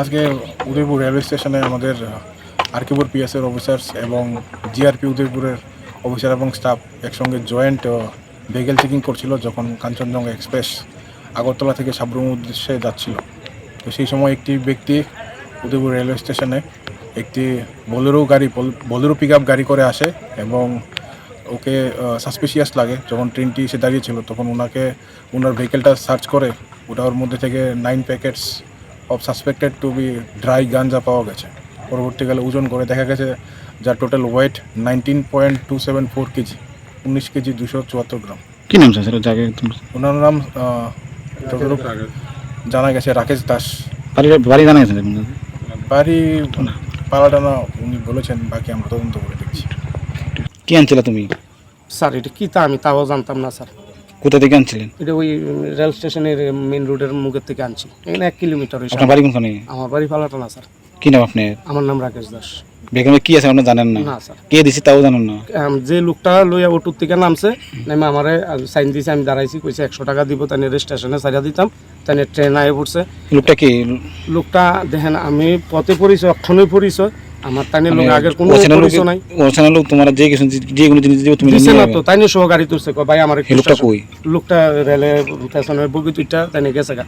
আজকে উদয়পুর রেলওয়ে স্টেশনে আমাদের আরকিপুর পিএসের অফিসার্স এবং জিআরপি উদয়পুরের অফিসার এবং স্টাফ একসঙ্গে জয়েন্ট ভেহিকেল চেকিং করছিল যখন কাঞ্চনজঙ্ঘা এক্সপ্রেস আগরতলা থেকে সাবরুম উদ্দেশ্যে যাচ্ছিল। তো সেই সময় একটি ব্যক্তি উদয়পুর রেলওয়ে স্টেশনে একটি বোলেরো পিক আপ গাড়ি করে আসে এবং ওকে সাসপিশিয়াস লাগে। যখন ট্রেনটি এসে দাঁড়িয়েছিল তখন ওনার ভেহিকেলটা সার্চ করে ওটার মধ্যে থেকে 9 packets of suspected to be dry ganja পাওয়া গেছে। পরবর্তীকালে ওজন করে দেখা গেছে যার টোটাল ওয়েট 19.274 কেজি, 19 কেজি 274 গ্রাম। কি নাম স্যার জায়গা একদম? ওনার নাম যতটুকু জানা গেছে রাকেশ দাস। বাড়ি জানা গেছে? বাড়ি পালাটানা উনি বলেছেন, বাকি আমরা তদন্ত করে দেখছি। কি আনছিল তুমি? স্যার এটা কি তা আমি তাও জানতাম না স্যার। কোথা থেকে আনছিলেন? এটা ওই রেল স্টেশনের মেন রোডের মুখের থেকে আনছি, এখানে 1 কিলোমিটার। আপনার বাড়ি কোনখানে? আমার বাড়ি ফালাটানা স্যার। কি নাম আপনার? আমার নাম রাকেশ দাস। বেগমে কি আছে আপনি জানেন না? না স্যার। কে দিছে তাও জানেন না? যে লোকটা লইয়া অটোর থেকে নামছে নেমে আমারে সাইন দিয়েছে, আমি দাঁড়াইছি, কইছে 100 টাকা দিব, তাই স্টেশনে ছাড়িয়ে দিতাম, তাই ট্রেন আয়ে পড়ছে। লোকটা কি? লোকটা দেখেন আমি পথে পরিচয়, অক্ষণই পরিচয় আমার, তাই লোক আগের কোনো পরিচয় নাই। ওখানে লোক তোমার যে কোনো জিনিস দিব তুমি দিছে না তো, তাই সহ গাড়ি তুলছে, ভাই আমার লোকটা কই? লোকটা রেলের পেছনের বগি দুইটা তাই গেছে গা।